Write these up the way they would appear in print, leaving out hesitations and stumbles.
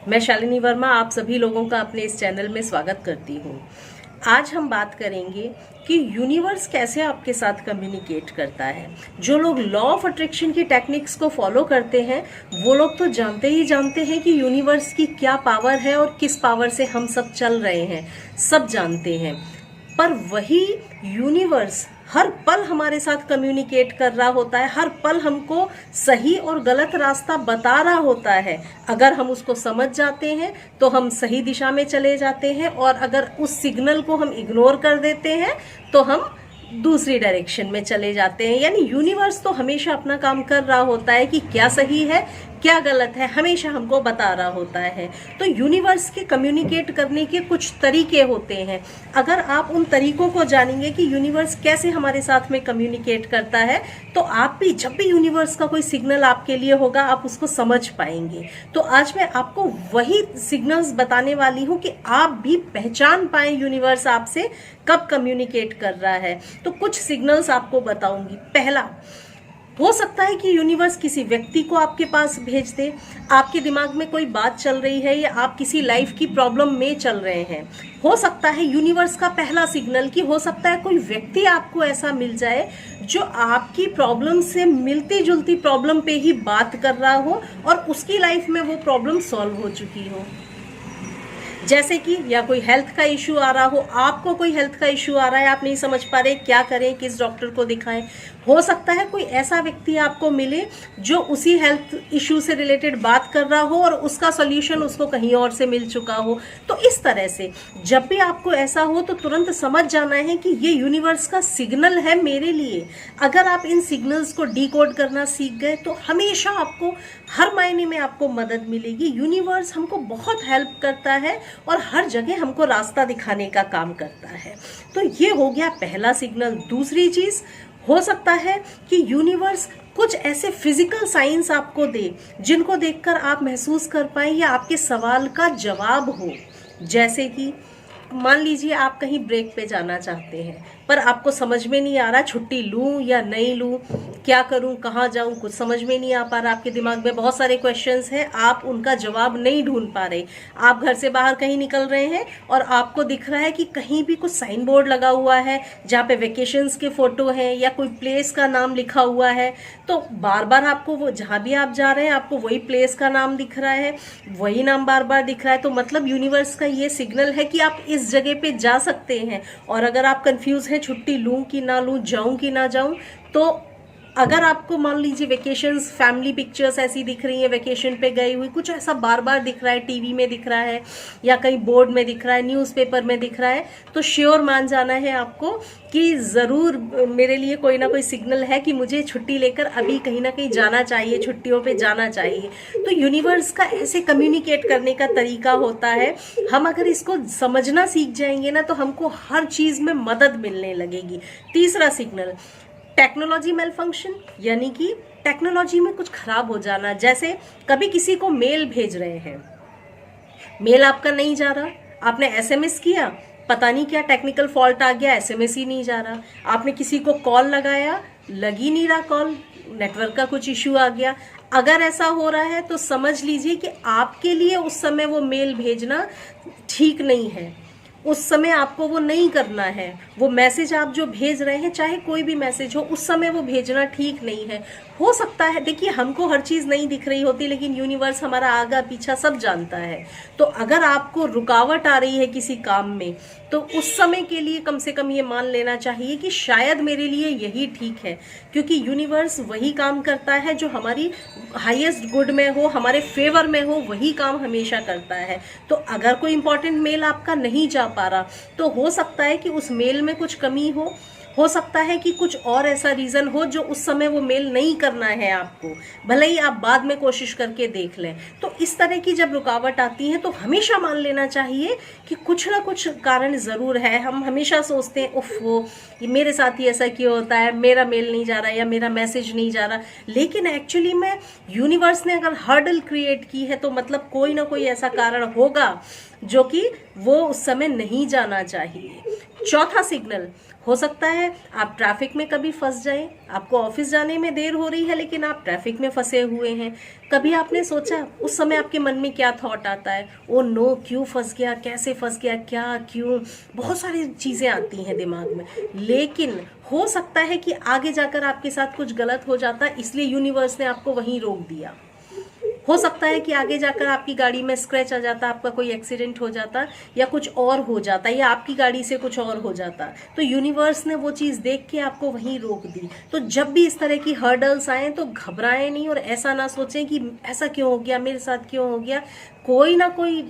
मैं शालिनी वर्मा आप सभी लोगों का अपने इस चैनल में स्वागत करती हूँ। आज हम बात करेंगे कि यूनिवर्स कैसे आपके साथ कम्युनिकेट करता है। जो लोग लॉ ऑफ अट्रैक्शन की टेक्निक्स को फॉलो करते हैं वो लोग तो जानते ही जानते हैं कि यूनिवर्स की क्या पावर है और किस पावर से हम सब चल रहे हैं, सब जानते हैं। पर वही यूनिवर्स हर पल हमारे साथ कम्युनिकेट कर रहा होता है, हर पल हमको सही और गलत रास्ता बता रहा होता है। अगर हम उसको समझ जाते हैं तो हम सही दिशा में चले जाते हैं, और अगर उस सिग्नल को हम इग्नोर कर देते हैं तो हम दूसरी डायरेक्शन में चले जाते हैं। यानी यूनिवर्स तो हमेशा अपना काम कर रहा होता है कि क्या सही है क्या गलत है, हमेशा हमको बता रहा होता है। तो यूनिवर्स के कम्युनिकेट करने के कुछ तरीके होते हैं। अगर आप उन तरीकों को जानेंगे कि यूनिवर्स कैसे हमारे साथ में कम्युनिकेट करता है, तो आप भी जब भी यूनिवर्स का कोई सिग्नल आपके लिए होगा आप उसको समझ पाएंगे। तो आज मैं आपको वही सिग्नल्स बताने वाली हूँ कि आप भी पहचान पाए यूनिवर्स आपसे कब कम्युनिकेट कर रहा है। तो कुछ सिग्नल्स आपको बताऊंगी। पहला, हो सकता है कि यूनिवर्स किसी व्यक्ति को आपके पास भेज दे। आपके दिमाग में कोई बात चल रही है या आप किसी लाइफ की प्रॉब्लम में चल रहे हैं। हो सकता है यूनिवर्स का पहला सिग्नल कि हो सकता है कोई व्यक्ति आपको ऐसा मिल जाए जो आपकी प्रॉब्लम से मिलती जुलती प्रॉब्लम पे ही बात कर रहा हो और उसकी लाइफ में वो प्रॉब्लम सॉल्व हो चुकी हो। जैसे कि या कोई हेल्थ का इशू आ रहा हो, आपको कोई हेल्थ का इशू आ रहा है, आप नहीं समझ पा रहे क्या करें, किस डॉक्टर को दिखाएं। हो सकता है कोई ऐसा व्यक्ति आपको मिले जो उसी हेल्थ इशू से रिलेटेड बात कर रहा हो और उसका सॉल्यूशन उसको कहीं और से मिल चुका हो। तो इस तरह से जब भी आपको ऐसा हो तो तुरंत समझ जाना है कि ये यूनिवर्स का सिग्नल है मेरे लिए। अगर आप इन सिग्नल्स को डिकोड करना सीख गए तो हमेशा आपको हर मायने में आपको मदद मिलेगी। यूनिवर्स हमको बहुत हेल्प करता है और हर जगह हमको रास्ता दिखाने का काम करता है। तो ये हो गया पहला सिग्नल। दूसरी चीज, हो सकता है कि यूनिवर्स कुछ ऐसे फिजिकल साइंस आपको दे जिनको देखकर आप महसूस कर पाए या आपके सवाल का जवाब हो। जैसे कि मान लीजिए आप कहीं ब्रेक पे जाना चाहते हैं पर आपको समझ में नहीं आ रहा छुट्टी लूं या नहीं लूं, क्या करूं, कहाँ जाऊं, कुछ समझ में नहीं आ पा रहा। आपके दिमाग में बहुत सारे क्वेश्चंस हैं, आप उनका जवाब नहीं ढूंढ पा रहे। आप घर से बाहर कहीं निकल रहे हैं और आपको दिख रहा है कि कहीं भी कुछ साइन बोर्ड लगा हुआ है जहाँ पे वेकेशंस के फोटो हैं या कोई प्लेस का नाम लिखा हुआ है। तो बार बार आपको वो जहाँ भी आप जा रहे हैं आपको वही प्लेस का नाम दिख रहा है, वही नाम बार बार दिख रहा है। तो मतलब यूनिवर्स का ये सिग्नल है कि आप इस जगह पे जा सकते हैं। और अगर आप कंफ्यूज हैं छुट्टी लूं कि ना लूं, जाऊं कि ना जाऊं, तो अगर आपको मान लीजिए वेकेशंस, फैमिली पिक्चर्स ऐसी दिख रही है, वेकेशन पे गई हुई, कुछ ऐसा बार बार दिख रहा है, टीवी में दिख रहा है या कहीं बोर्ड में दिख रहा है, न्यूज़पेपर में दिख रहा है, तो श्योर मान जाना है आपको कि ज़रूर मेरे लिए कोई ना कोई सिग्नल है कि मुझे छुट्टी लेकर अभी कहीं ना कहीं जाना चाहिए, छुट्टियों पे जाना चाहिए। तो यूनिवर्स का ऐसे कम्युनिकेट करने का तरीका होता है। हम अगर इसको समझना सीख जाएंगे ना तो हमको हर चीज़ में मदद मिलने लगेगी। तीसरा सिग्नल, टेक्नोलॉजी मेल फंक्शन, यानी कि टेक्नोलॉजी में कुछ खराब हो जाना। जैसे कभी किसी को मेल भेज रहे हैं, मेल आपका नहीं जा रहा, आपने एसएमएस किया, पता नहीं क्या टेक्निकल फॉल्ट आ गया, एसएमएस ही नहीं जा रहा। आपने किसी को कॉल लगाया, लग ही नहीं रहा कॉल, नेटवर्क का कुछ इश्यू आ गया। अगर ऐसा हो रहा है तो समझ लीजिए कि आपके लिए उस समय वो मेल भेजना ठीक नहीं है। उस समय आपको वो नहीं करना है। वो मैसेज आप जो भेज रहे हैं, चाहे कोई भी मैसेज हो, उस समय वो भेजना ठीक नहीं है। हो सकता है, देखिए हमको हर चीज़ नहीं दिख रही होती लेकिन यूनिवर्स हमारा आगा पीछा सब जानता है। तो अगर आपको रुकावट आ रही है किसी काम में तो उस समय के लिए कम से कम ये मान लेना चाहिए कि शायद मेरे लिए यही ठीक है, क्योंकि यूनिवर्स वही काम करता है जो हमारी हाईएस्ट गुड में हो, हमारे फेवर में हो, वही काम हमेशा करता है। तो अगर कोई इंपॉर्टेंट मेल आपका नहीं जा पा रहा तो हो सकता है कि उस मेल में कुछ कमी हो सकता है कि कुछ और ऐसा रीज़न हो जो उस समय वो मेल नहीं करना है आपको, भले ही आप बाद में कोशिश करके देख लें। तो इस तरह की जब रुकावट आती है तो हमेशा मान लेना चाहिए कि कुछ ना कुछ कारण ज़रूर है। हम हमेशा सोचते हैं उफ वो ये मेरे साथ ही ऐसा क्यों होता है, मेरा मेल नहीं जा रहा या मेरा मैसेज नहीं जा रहा। लेकिन एक्चुअली में यूनिवर्स ने अगर हर्डल क्रिएट की है तो मतलब कोई ना कोई ऐसा कारण होगा जो कि वो उस समय नहीं जाना चाहिए। चौथा सिग्नल हो सकता है आप ट्रैफिक में कभी फंस जाएं, आपको ऑफिस जाने में देर हो रही है लेकिन आप ट्रैफिक में फंसे हुए हैं। कभी आपने सोचा, उस समय आपके मन में क्या थॉट आता है, ओ नो क्यों फंस गया, कैसे फंस गया, क्या क्यों, बहुत सारी चीज़ें आती हैं दिमाग में। लेकिन हो सकता है कि आगे जाकर आपके साथ कुछ गलत हो जाता, इसलिए यूनिवर्स ने आपको वहीं रोक दिया। हो सकता है कि आगे जाकर आपकी गाड़ी में स्क्रैच आ जाता, आपका कोई एक्सीडेंट हो जाता, या कुछ और हो जाता, या आपकी गाड़ी से कुछ और हो जाता, तो यूनिवर्स ने वो चीज़ देख के आपको वहीं रोक दी। तो जब भी इस तरह की हर्डल्स आए तो घबराएं नहीं और ऐसा ना सोचें कि ऐसा क्यों हो गया, मेरे साथ क्यों हो गया। कोई ना कोई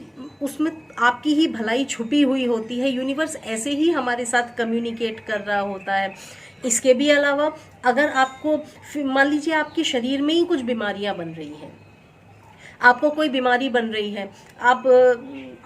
उसमें आपकी ही भलाई छुपी हुई होती है, यूनिवर्स ऐसे ही हमारे साथ कम्युनिकेट कर रहा होता है। इसके भी अलावा अगर आपको मान लीजिए आपके शरीर में ही कुछ बीमारियां बन रही हैं, आपको कोई बीमारी बन रही है, आप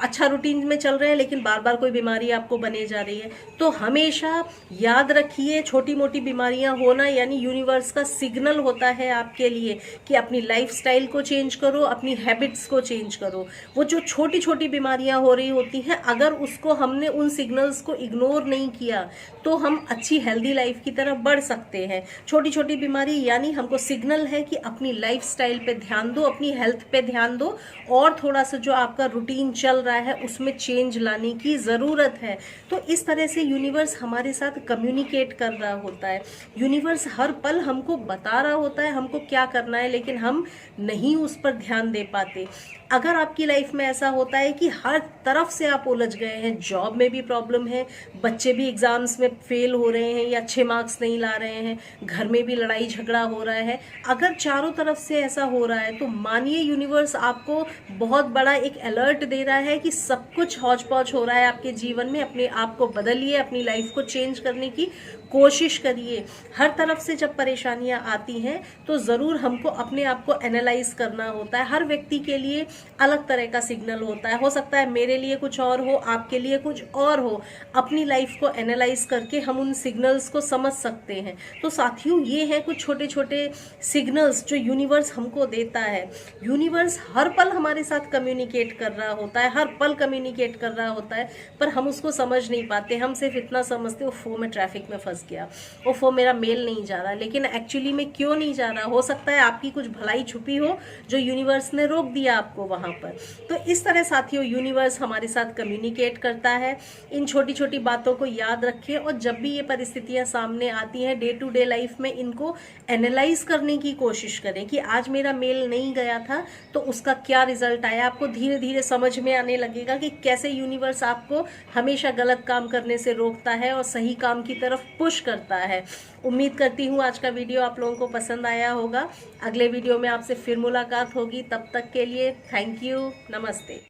अच्छा रूटीन में चल रहे हैं लेकिन बार बार कोई बीमारी आपको बने जा रही है, तो हमेशा याद रखिए छोटी मोटी बीमारियां होना यानी यूनिवर्स का सिग्नल होता है आपके लिए कि अपनी लाइफस्टाइल को चेंज करो, अपनी हैबिट्स को चेंज करो। वो जो छोटी छोटी बीमारियां हो रही होती हैं, अगर उसको हमने उन सिग्नल्स को इग्नोर नहीं किया तो हम अच्छी हेल्दी लाइफ की तरफ बढ़ सकते हैं। छोटी छोटी बीमारी यानी हमको सिग्नल है कि अपनी लाइफस्टाइल पे ध्यान दो, अपनी हेल्थ पे ध्यान दो, और थोड़ा सा जो आपका रूटीन चल रहा है उसमें चेंज लाने की ज़रूरत है। तो इस तरह से यूनिवर्स हमारे साथ कम्युनिकेट कर रहा होता है। यूनिवर्स हर पल हमको बता रहा होता है हमको क्या करना है, लेकिन हम नहीं उस पर ध्यान दे पाते। अगर आपकी लाइफ में ऐसा होता है कि हर तरफ से आप उलझ गए हैं, जॉब में भी प्रॉब्लम है, बच्चे भी एग्जाम्स में फेल हो रहे हैं या अच्छे मार्क्स नहीं ला रहे हैं, घर में भी लड़ाई झगड़ा हो रहा है, अगर चारों तरफ से ऐसा हो रहा है तो मानिए यूनिवर्स आपको बहुत बड़ा एक अलर्ट दे रहा है कि सब कुछ हौच पौच हो रहा है आपके जीवन में। अपने आप को बदलिए, अपनी लाइफ को चेंज करने की कोशिश करिए। हर तरफ से जब परेशानियां आती हैं तो ज़रूर हमको अपने आप को एनालाइज करना होता है। हर व्यक्ति के लिए अलग तरह का सिग्नल होता है, हो सकता है मेरे लिए कुछ और हो, आपके लिए कुछ और हो। अपनी लाइफ को एनालाइज करके हम उन सिग्नल्स को समझ सकते हैं। तो साथियों, ये हैं कुछ छोटे छोटे सिग्नल्स जो यूनिवर्स हमको देता है। यूनिवर्स हर पल हमारे साथ कम्युनिकेट कर रहा होता है, हर पल कम्युनिकेट कर रहा होता है, पर हम उसको समझ नहीं पाते। हम सिर्फ इतना समझते, ओफो मैं ट्रैफिक में फंस गया, ओफो मेरा मेल नहीं जा रहा, लेकिन एक्चुअली में क्यों नहीं जा रहा? हो सकता है आपकी कुछ भलाई छुपी हो जो यूनिवर्स ने रोक दिया आपको वहां पर। तो इस तरह साथियों यूनिवर्स हमारे साथ कम्युनिकेट करता है। इन छोटी छोटी बातों को याद रखें और जब भी ये परिस्थितियां सामने आती हैं डे टू डे लाइफ में, इनको एनालाइज करने की कोशिश करें कि आज मेरा मेल नहीं गया था तो उसका क्या रिजल्ट आया। आपको धीरे धीरे समझ में आने लगेगा कि कैसे यूनिवर्स आपको हमेशा गलत काम करने से रोकता है और सही काम की तरफ पुश करता है। उम्मीद करती हूँ आज का वीडियो आप लोगों को पसंद आया होगा। अगले वीडियो में आपसे फिर मुलाकात होगी, तब तक के लिए थैंक यू, नमस्ते।